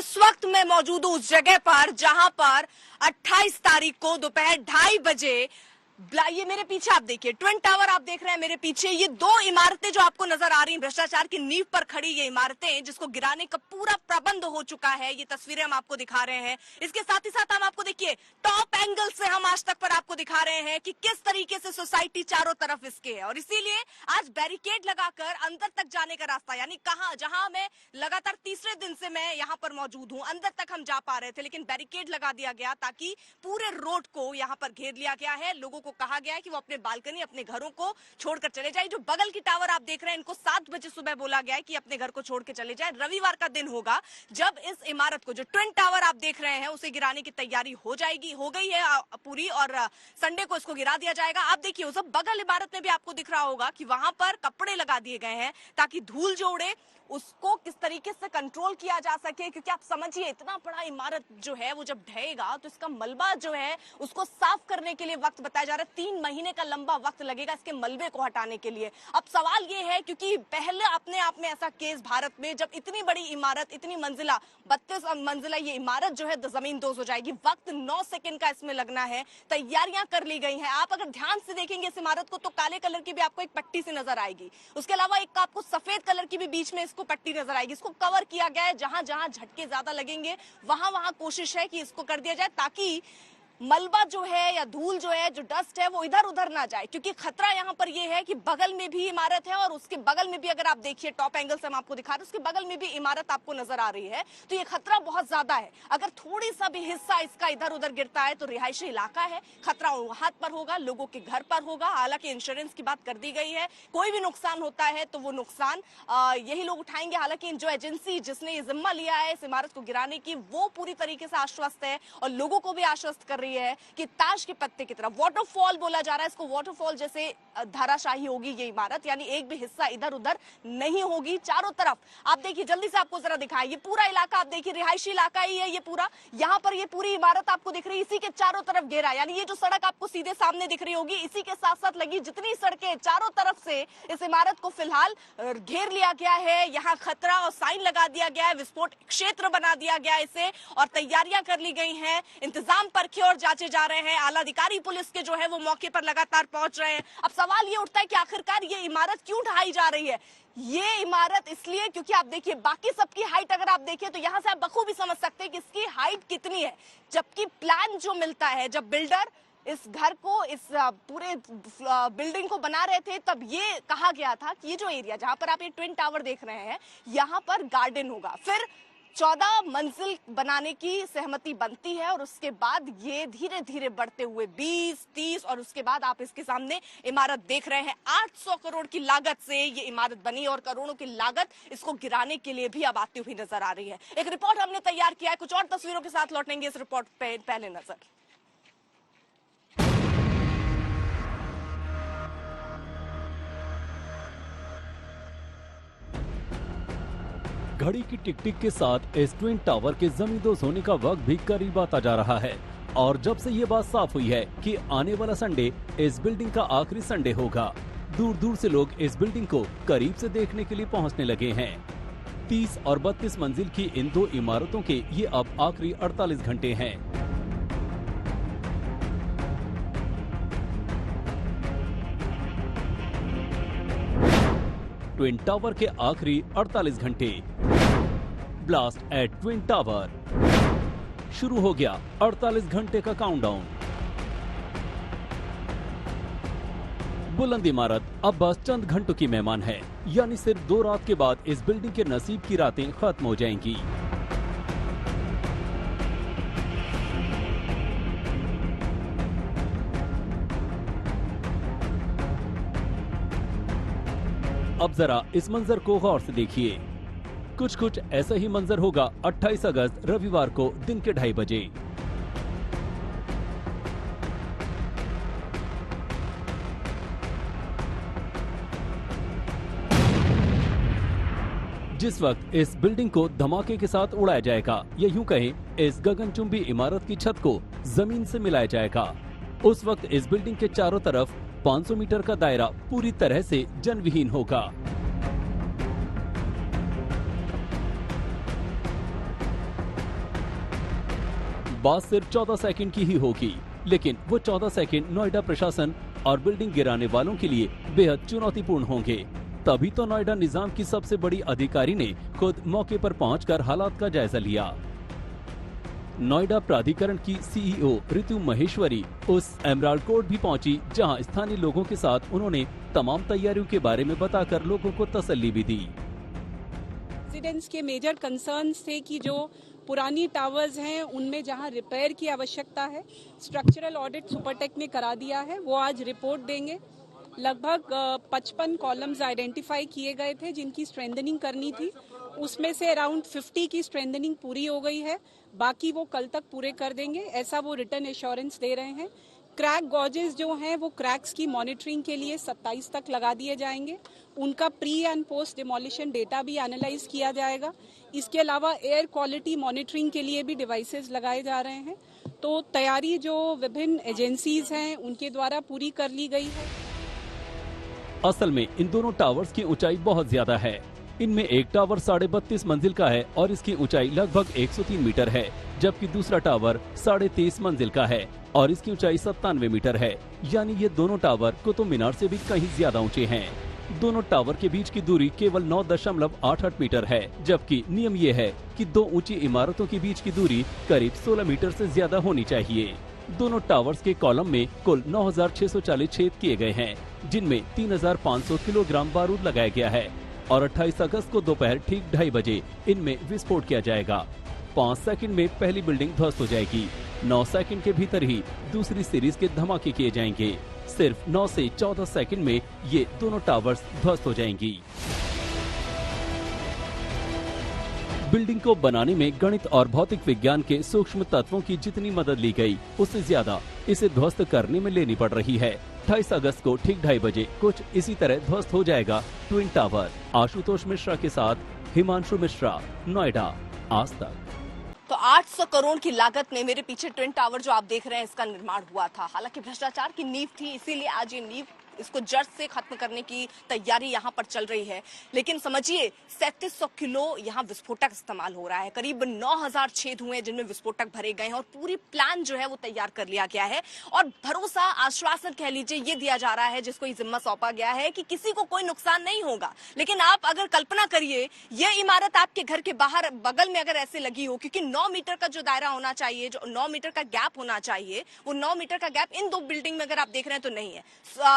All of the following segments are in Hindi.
इस वक्त मैं मौजूद हूं उस जगह पर जहां पर 28 तारीख को दोपहर 2:30 बजे ये मेरे पीछे आप देखिए ट्विन टावर आप देख रहे हैं मेरे पीछे। ये दो इमारतें जो आपको नजर आ रही हैं भ्रष्टाचार की नींव पर खड़ी ये इमारतें जिसको गिराने का पूरा प्रबंध हो चुका है। ये तस्वीरें हम आपको दिखा रहे हैं। इसके साथ ही साथ हम आपको देखिए टॉप एंगल से हम आज तक पर आपको दिखा रहे हैं कि किस तरीके से सोसाइटी चारों तरफ इसके है और इसीलिए आज बैरिकेड लगाकर अंदर तक जाने का रास्ता यानी कहां जहां मैं लगातार तीसरे दिन से मैं यहां पर मौजूद हूं अंदर तक हम जा पा रहे थे, लेकिन बैरिकेड लगा दिया गया ताकि पूरे रोड को यहां पर घेर लिया गया है। लोगों को कहा गया है कि वो अपने बालकनी अपने घरों को छोड़कर चले जाए। जो बगल की टावर आप देख रहे हैं इनको 7 बजे सुबह बोला गया है कि अपने घर को छोड़ के चले जाए। रविवार का दिन होगा जब इस इमारत को जो ट्विन टावर आप देख रहे हैं उसे गिराने की तैयारी हो गई है पूरी और संडे को इसको गिरा दिया जाएगा। आप देखिए उस बगल इमारत में भी आपको दिख रहा होगा कि वहां पर कपड़े लगा दिए गए हैं ताकि धूल जो उड़े उसको किस तरीके से कंट्रोल किया जा सके, क्योंकि आप समझिए इतना बड़ा इमारत जो है वो जब ढहेगा तो इसका मलबा जो है उसको साफ करने के लिए वक्त बताया जा रहा है। 3 महीने का लंबा वक्त लगेगा इसके मलबे को हटाने के लिए। अब सवाल ये है क्योंकि पहले अपने आप में ऐसा केस भारत में जब इतनी बड़ी इमारत इतनी मंजिला 32 मंजिला ये इमारत जो है जमीन दोज हो जाएगी। वक्त 9 सेकंड का इसमें लगना है। तैयारियां कर ली गई हैं। आप अगर ध्यान से देखेंगे इस इमारत को तो काले कलर की भी आपको एक पट्टी से नजर आएगी। उसके अलावा एक आपको सफेद कलर की भी बीच में इसको पट्टी नजर आएगी। इसको कवर किया गया है। जहां जहां झटके ज्यादा लगेंगे वहां वहां कोशिश है कि इसको कर दिया जाए ताकि मलबा जो है या धूल जो है जो डस्ट है वो इधर उधर ना जाए, क्योंकि खतरा यहाँ पर ये है कि बगल में भी इमारत है और उसके बगल में भी अगर आप देखिए टॉप एंगल से हम आपको दिखा रहे हैं उसके बगल में भी इमारत आपको नजर आ रही है। तो ये खतरा बहुत ज्यादा है। अगर थोड़ी सा भी हिस्सा इसका इधर उधर गिरता है तो रिहायशी इलाका है, खतरा हाथ पर होगा, लोगों के घर पर होगा। हालांकि इंश्योरेंस की बात कर दी गई है, कोई भी नुकसान होता है तो वो नुकसान यही लोग उठाएंगे। हालांकि जो एजेंसी जिसने ये जिम्मा लिया है इस इमारत को गिराने की वो पूरी तरीके से आश्वस्त है और लोगों को भी आश्वस्त कर रही है कि ताश के पत्ते की तरह वाटरफॉल बोला जा रहा है इसको, वाटरफॉल जैसे धाराशाही होगी ये इमारत, यानी एक भी हिस्सा इधर उधर नहीं होगी। चारों तरफ आप देखिए, जल्दी से आपको जरा दिखाएं, ये पूरा इलाका आप देखिए रिहायशी इलाका ही है ये पूरा। यहाँ पर ये पूरी इमारत आपको दिख रही है, इसी के चारों तरफ घेरा, यानी ये जो सड़क आपको सीधे सामने दिख रही होगी इसी के साथ साथ लगी जितनी सड़कें चारों तरफ से इस इमारत को फिलहाल घेर लिया गया है। यहाँ खतरा और साइन लगा दिया गया है, विस्फोट क्षेत्र बना दिया गया है इसे और तैयारियां कर ली गई हैं। इंतजाम परखे और जांचे जा रहे हैं। आला अधिकारी पुलिस के जो है वो मौके पर लगातार पहुंच रहे हैं। अब सवाल ये उठता है कि आखिरकार ये इमारत क्यों ढहाई जा रही है। ये इमारत इसलिए क्योंकि आप देखिए बाकी सबकी हाइट अगर आप देखिए तो यहां से आप बखूबी समझ सकते हैं कि इसकी हाइट कितनी है, जबकि प्लान जो मिलता है जब बिल्डर इस घर को इस पूरे बिल्डिंग को बना रहे थे तब ये कहा गया था कि ये जो एरिया जहां पर आप ये ट्विन टावर देख रहे हैं यहां पर गार्डन होगा, फिर 14 मंजिल बनाने की सहमति बनती है और उसके बाद ये धीरे धीरे बढ़ते हुए 20, 30 और उसके बाद आप इसके सामने इमारत देख रहे हैं। 800 करोड़ की लागत से ये इमारत बनी और करोड़ों की लागत इसको गिराने के लिए भी अब आती हुई नजर आ रही है। एक रिपोर्ट हमने तैयार किया है, कुछ और तस्वीरों के साथ लौटेंगे इस रिपोर्ट पे पहले नजर। घड़ी की टिक टिक के साथ इस ट्विन टावर के जमींदोज होने का वक्त भी करीब आता जा रहा है और जब से ये बात साफ हुई है कि आने वाला संडे इस बिल्डिंग का आखिरी संडे होगा, दूर दूर से लोग इस बिल्डिंग को करीब से देखने के लिए पहुंचने लगे हैं। 30 और 32 मंजिल की इन दो इमारतों के ये अब आखिरी 48 घंटे हैं। ट्विन टावर के आखिरी 48 घंटे। ब्लास्ट एट ट्विन टावर शुरू हो गया 48 घंटे का काउंटडाउन। बुलंद इमारत अब बस चंद घंटों की मेहमान है, यानी सिर्फ 2 रात के बाद इस बिल्डिंग के नसीब की रातें खत्म हो जाएंगी। अब जरा इस मंजर को गौर से देखिए। कुछ ऐसा ही मंजर होगा 28 अगस्त रविवार को दिन के 2:30 बजे। जिस वक्त इस बिल्डिंग को धमाके के साथ उड़ाया जाएगा या यूं कहें इस गगनचुंबी इमारत की छत को जमीन से मिलाया जाएगा, उस वक्त इस बिल्डिंग के चारों तरफ 500 मीटर का दायरा पूरी तरह से जनविहीन होगा। बात सिर्फ 14 सेकंड की ही होगी, लेकिन वो 14 सेकंड नोएडा प्रशासन और बिल्डिंग गिराने वालों के लिए बेहद चुनौतीपूर्ण होंगे। तभी तो नोएडा निजाम की सबसे बड़ी अधिकारी ने खुद मौके पर पहुंचकर हालात का जायजा लिया। नोएडा प्राधिकरण की सीईओ ऋतु महेश्वरी उस एमराल्ड कोर्ट भी पहुंची, जहां स्थानीय लोगों के साथ उन्होंने तमाम तैयारियों के बारे में बताकर लोगों को तसल्ली भी दी। रेजिडेंट्स के मेजर कंसर्न्स थे कि जो पुरानी टावर्स हैं उनमें जहां रिपेयर की आवश्यकता है, स्ट्रक्चरल ऑडिट सुपरटेक ने करा दिया है, वो आज रिपोर्ट देंगे। लगभग 55 कॉलम्स आइडेंटिफाई किए गए थे जिनकी स्ट्रेंथनिंग करनी थी, उसमें से अराउंड 50 की स्ट्रेंथनिंग पूरी हो गई है, बाकी वो कल तक पूरे कर देंगे, ऐसा वो रिटर्न एश्योरेंस दे रहे हैं। क्रैक गॉजेस जो हैं वो क्रैक्स की मॉनिटरिंग के लिए 27 तक लगा दिए जाएंगे, उनका pre and post demolition data भी एनालाइज किया जाएगा। इसके अलावा एयर क्वालिटी मॉनिटरिंग के लिए भी डिवाइसेस लगाए जा रहे हैं। तो तैयारी जो विभिन्न एजेंसीज हैं उनके द्वारा पूरी कर ली गई है। असल में इन दोनों टावर्स की ऊंचाई बहुत ज्यादा है। इनमें एक टावर 32.5 मंजिल का है और इसकी ऊंचाई लगभग 103 मीटर है, जबकि दूसरा टावर 23.5 मंजिल का है और इसकी ऊंचाई 97 मीटर है। यानी ये दोनों टावर कुतुब मीनार से भी कहीं ज्यादा ऊंचे हैं। दोनों टावर के बीच की दूरी केवल 9.88 मीटर है, जबकि नियम ये है कि दो ऊंची इमारतों के बीच की दूरी करीब 16 मीटर से ज्यादा होनी चाहिए। दोनों टावर्स के कॉलम में कुल 9,640 छेद किए गए हैं, जिनमें 3,500 किलोग्राम बारूद लगाया गया है और 28 अगस्त को दोपहर ठीक 2:30 बजे इनमें विस्फोट किया जाएगा। 5 सेकंड में पहली बिल्डिंग ध्वस्त हो जाएगी। 9 सेकंड के भीतर ही दूसरी सीरीज के धमाके किए जाएंगे। सिर्फ 9 से 14 सेकंड में ये दोनों टावर्स ध्वस्त हो जाएंगी। बिल्डिंग को बनाने में गणित और भौतिक विज्ञान के सूक्ष्म तत्वों की जितनी मदद ली गई, उससे ज्यादा इसे ध्वस्त करने में लेनी पड़ रही है। 28 अगस्त को ठीक 2:30 बजे कुछ इसी तरह ध्वस्त हो जाएगा ट्विन टावर। आशुतोष मिश्रा के साथ हिमांशु मिश्रा, नोएडा, आज तक। तो 800 करोड़ की लागत में मेरे पीछे ट्विन टावर जो आप देख रहे हैं इसका निर्माण हुआ था। हालांकि भ्रष्टाचार की नींव थी, इसीलिए आज ये नींव इसको जड़ से खत्म करने की तैयारी यहाँ पर चल रही है। लेकिन समझिए 3700 किलो यहाँ विस्फोटक इस्तेमाल हो रहा है, करीब 9000 छेद हुए हैं जिनमें विस्फोटक भरे गए हैं और पूरी प्लान जो है वो तैयार कर लिया गया है। और भरोसा, आश्वासन कह लीजिए, ये दिया जा रहा है, जिसको ये जिम्मा सौंपा गया है कि किसी को कोई नुकसान नहीं होगा। लेकिन आप अगर कल्पना करिए, ये इमारत आपके घर के बाहर बगल में अगर ऐसे लगी हो, क्योंकि 9 मीटर का जो दायरा होना चाहिए, जो 9 मीटर का गैप होना चाहिए, वो 9 मीटर का गैप इन दो बिल्डिंग में अगर आप देख रहे हैं तो नहीं है।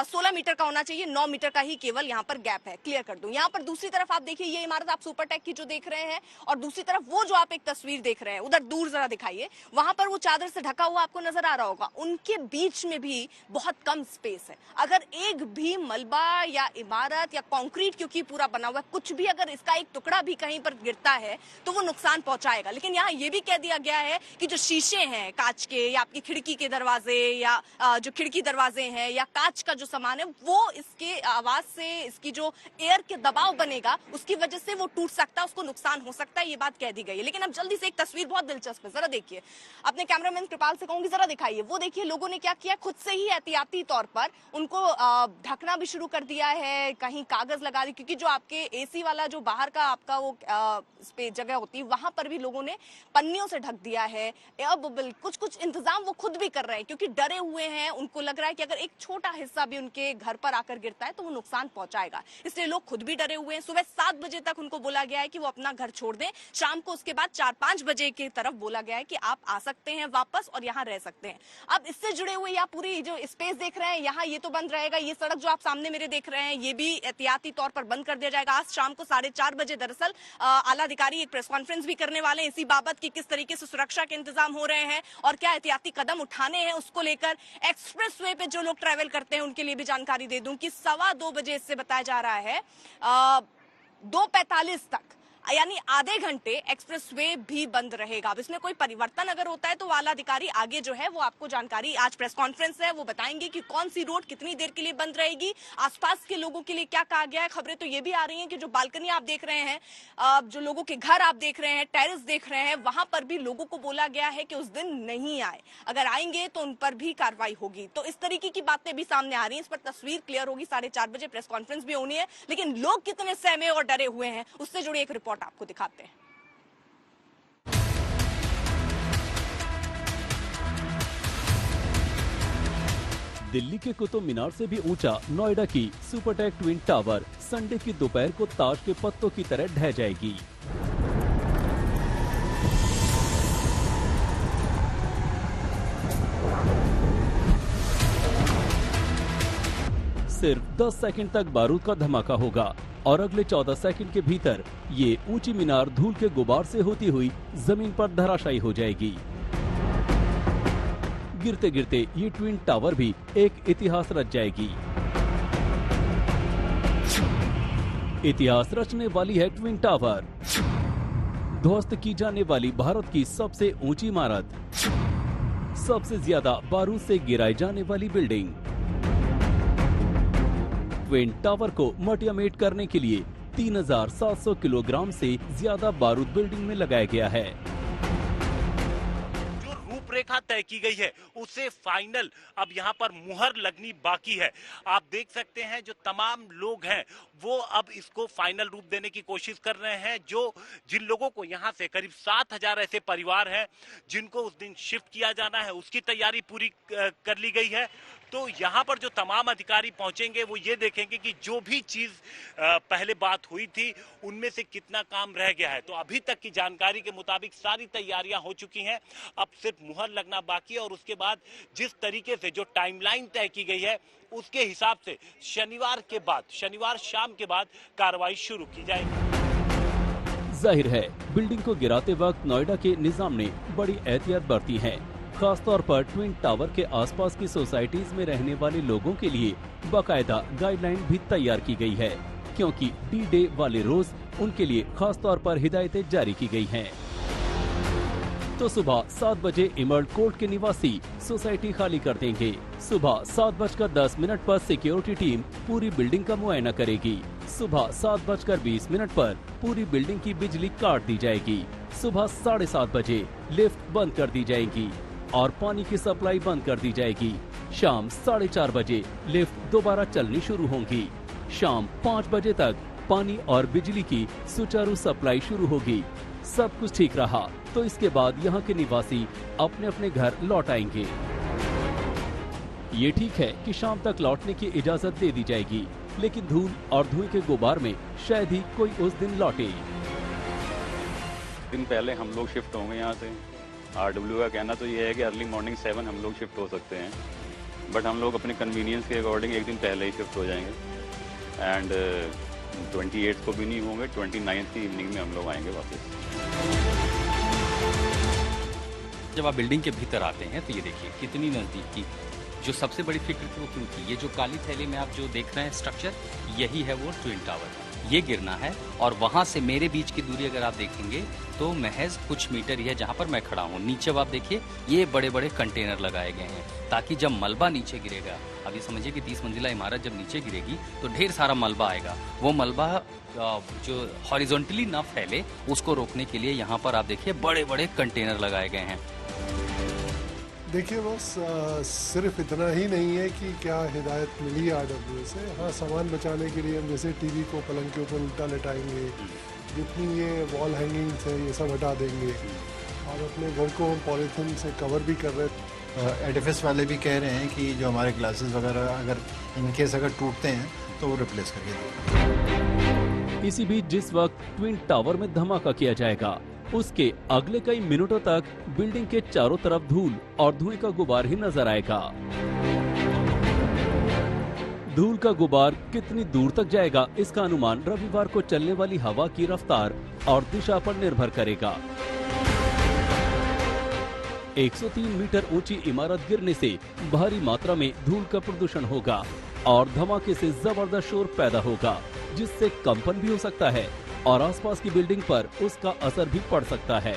16 मीटर का होना चाहिए, 9 मीटर का ही केवल यहाँ पर गैप है। क्लियर कर दूं। यहाँ पर दूसरी तरफ आप देखिए, ये इमारत आप सुपरटेक की जो देख रहे हैं, और दूसरी तरफ वो जो आप एक तस्वीर देख रहे हैं, उधर दूर जरा दिखाइए, वहां पर वो चादर से ढका हुआ आपको नजर आ रहा होगा। उनके बीच में भी बहुत कम स्पेस है। अगर एक भी मलबा या इमारत या कंक्रीट, क्योंकि पूरा बना हुआ है, कुछ भी अगर इसका एक टुकड़ा भी कहीं पर गिरता है तो वो नुकसान पहुंचाएगा। लेकिन यहाँ ये भी कह दिया गया है कि जो शीशे हैं कांच के, या आपकी खिड़की के दरवाजे, या जो खिड़की दरवाजे हैं, या कांच का जो सामान है, वो इसके आवाज से, इसकी जो एयर के दबाव बनेगा उसकी वजह से वो टूट सकता है, उसको नुकसान हो सकता है, ये बात कह दी गई है। लेकिन अब जल्दी से एक तस्वीर बहुत दिलचस्प है, जरा देखिए। अपने कैमरामैन कृपाल से कहूंगी जरा दिखाइए। वो देखिए लोगों ने क्या किया, खुद से ही एहतियाती तौर पर उनको ढकना भी शुरू कर दिया है, कहीं कागज लगा दी, क्योंकि जो आपके एसी वाला जो बाहर का आपका वो जगह होती है, वहां पर भी लोगों ने पन्नियों से ढक दिया है। एयर बबल, कुछ कुछ इंतजाम वो खुद भी कर रहे हैं, क्योंकि डरे हुए हैं। उनको लग रहा है कि अगर एक छोटा हिस्सा भी उनके घर पर आकर गिरता है तो वो नुकसान पहुंचाएगा, इसलिए लोग खुद भी डरे हुए हैं। सुबह 7 बजे तक उनको बोला गया है कि वो अपना घर छोड़ दें। शाम को उसके बाद 4-5 बजे की तरफ बोला गया है कि आप आ सकते हैं वापस और यहाँ रह सकते हैं। अब इससे जुड़े हुए या पूरी जो स्पेस देख रहे हैं, यहाँ ये तो बंद रहेगा। ये सड़क जो आप सामने मेरे देख रहे हैं, ये भी एहतियाती तौर पर बंद कर दिया जाएगा। आज शाम को 4:30 बजे दरअसल आला अधिकारी एक प्रेस कॉन्फ्रेंस भी करने वाले हैं इसी बाबत कि किस तरीके से सुरक्षा के इंतजाम हो रहे हैं और क्या एहतियाती कदम उठाने हैं उसको लेकर। एक्सप्रेस वे पे जो लोग ट्रैवल करते हैं उनके लिए भी जानकारी दे दूं कि 2:15 बजे इससे बताया जा रहा है 2:45 तक, यानी आधे घंटे एक्सप्रेसवे भी बंद रहेगा। अब इसमें कोई परिवर्तन अगर होता है तो आला अधिकारी आगे जो है वो आपको जानकारी, आज प्रेस कॉन्फ्रेंस है, वो बताएंगे कि कौन सी रोड कितनी देर के लिए बंद रहेगी, आसपास के लोगों के लिए क्या कहा गया है। खबरें तो ये भी आ रही हैं कि जो बालकनी आप देख रहे हैं, जो लोगों के घर आप देख रहे हैं, टेरेस देख रहे हैं, वहां पर भी लोगों को बोला गया है कि उस दिन नहीं आए, अगर आएंगे तो उन पर भी कार्रवाई होगी। तो इस तरीके की बातें भी सामने आ रही हैं। इस पर तस्वीर क्लियर होगी, 4:30 बजे प्रेस कॉन्फ्रेंस भी होनी है। लेकिन लोग कितने सहमे और डरे हुए हैं उससे जुड़ी एक रिपोर्ट आपको दिखाते हैं। दिल्ली के कुतुब मीनार से भी ऊंचा नोएडा की सुपरटेक ट्विन टावर संडे की दोपहर को ताश के पत्तों की तरह ढह जाएगी। सिर्फ 10 सेकंड तक बारूद का धमाका होगा और अगले 14 सेकंड के भीतर ये ऊंची मीनार धूल के गुबार से होती हुई जमीन पर धराशायी हो जाएगी। गिरते गिरते ये ट्विन टावर भी एक इतिहास रच जाएगी। इतिहास रचने वाली है ट्विन टावर, ध्वस्त की जाने वाली भारत की सबसे ऊंची इमारत, सबसे ज्यादा बारूद से गिराई जाने वाली बिल्डिंग। ट्विन टावर को मटियामेट करने के लिए 3700 किलोग्राम से ज्यादा बारूद बिल्डिंग में लगाया गया है। रूपरेखा तय की गई है उसे फाइनल अब यहाँ पर मुहर लगनी बाकी है। आप देख सकते हैं जो तमाम लोग हैं वो अब इसको फाइनल रूप देने की कोशिश कर रहे हैं। जिन लोगों को यहाँ से करीब 7000 ऐसे परिवार हैं जिनको उस दिन शिफ्ट किया जाना है, उसकी तैयारी पूरी कर ली गई है। तो यहाँ पर जो तमाम अधिकारी पहुंचेंगे वो ये देखेंगे कि जो भी चीज पहले बात हुई थी उनमें से कितना काम रह गया है। तो अभी तक की जानकारी के मुताबिक सारी तैयारियां हो चुकी हैं, अब सिर्फ मुहर लगना बाकी है और उसके बाद जिस तरीके से जो टाइमलाइन तय की गई है उसके हिसाब से शनिवार शाम के बाद कार्रवाई शुरू की जाएगी। जाहिर है बिल्डिंग को गिराते वक्त नोएडा के निजाम ने बड़ी एहतियात बरती है। खासतौर पर ट्विन टावर के आसपास की सोसाइटीज में रहने वाले लोगों के लिए बाकायदा गाइडलाइन भी तैयार की गई है, क्योंकि डी डे वाले रोज उनके लिए खास तौर पर हिदायतें जारी की गई हैं। तो सुबह 7 बजे इमर्ल्ड कोर्ट के निवासी सोसाइटी खाली कर देंगे। सुबह 7:10 पर सिक्योरिटी टीम पूरी बिल्डिंग का मुआयना करेगी। सुबह 7:20 पर पूरी बिल्डिंग की बिजली काट दी जाएगी। सुबह 7:30 बजे लिफ्ट बंद कर दी जाएगी और पानी की सप्लाई बंद कर दी जाएगी। शाम 4:30 बजे लिफ्ट दोबारा चलनी शुरू होंगी। शाम 5 बजे तक पानी और बिजली की सुचारू सप्लाई शुरू होगी। सब कुछ ठीक रहा तो इसके बाद यहाँ के निवासी अपने अपने घर लौट आएंगे। ये ठीक है कि शाम तक लौटने की इजाजत दे दी जाएगी, लेकिन धूल और धुएं के गुबार में शायद ही कोई उस दिन लौटे। दिन पहले हम लोग शिफ्ट होंगे यहाँ से। RW का कहना तो ये है कि अर्ली मॉर्निंग 7 हम लोग शिफ्ट हो सकते हैं, बट हम लोग अपने कन्वीनियंस के अकॉर्डिंग एक दिन पहले ही शिफ्ट हो जाएंगे एंड 28 को भी नहीं होंगे, 29 की इवनिंग में हम लोग आएंगे वापस। जब आप बिल्डिंग के भीतर आते हैं तो ये देखिए कितनी नज़दीकी। जो सबसे बड़ी फिक्र थी वो क्यों थी? ये जो काली थैली में आप जो देख रहे हैं स्ट्रक्चर, यही है वो ट्विन टावर। ये गिरना है और वहाँ से मेरे बीच की दूरी अगर आप देखेंगे तो महज कुछ मीटर ही है जहाँ पर मैं खड़ा हूँ। नीचे आप देखिए ये बड़े बड़े कंटेनर लगाए गए हैं ताकि जब मलबा नीचे गिरेगा, अब ये समझिए कि 30 मंजिला इमारत जब नीचे गिरेगी तो ढेर सारा मलबा आएगा। वो मलबा जो हॉरिजॉन्टली ना फैले उसको रोकने के लिए यहाँ पर आप देखिए बड़े बड़े कंटेनर लगाए गए हैं। देखिए बस सिर्फ इतना ही नहीं है कि क्या हिदायत मिली है RW से। हाँ, सामान बचाने के लिए हम जैसे टीवी को पलंग के ऊपर उल्टा लटाएंगे, जितनी ये वॉल हैंगिंग्स है ये सब हटा देंगे और अपने घर को हम पॉलीथीन से कवर भी कर रहे हैं। एडिफिस वाले भी कह रहे हैं कि जो हमारे ग्लासेस वगैरह अगर इनकेस अगर टूटते हैं तो वो रिप्लेस करके देंगे। इसी बीच जिस वक्त ट्विन टावर में धमाका किया जाएगा उसके अगले कई मिनटों तक बिल्डिंग के चारों तरफ धूल और धुएं का गुबार ही नजर आएगा। धूल का गुबार कितनी दूर तक जाएगा इसका अनुमान रविवार को चलने वाली हवा की रफ्तार और दिशा पर निर्भर करेगा। 103 मीटर ऊंची इमारत गिरने से भारी मात्रा में धूल का प्रदूषण होगा और धमाके से जबरदस्त शोर पैदा होगा, जिससे कंपन भी हो सकता है और आसपास की बिल्डिंग पर उसका असर भी पड़ सकता है।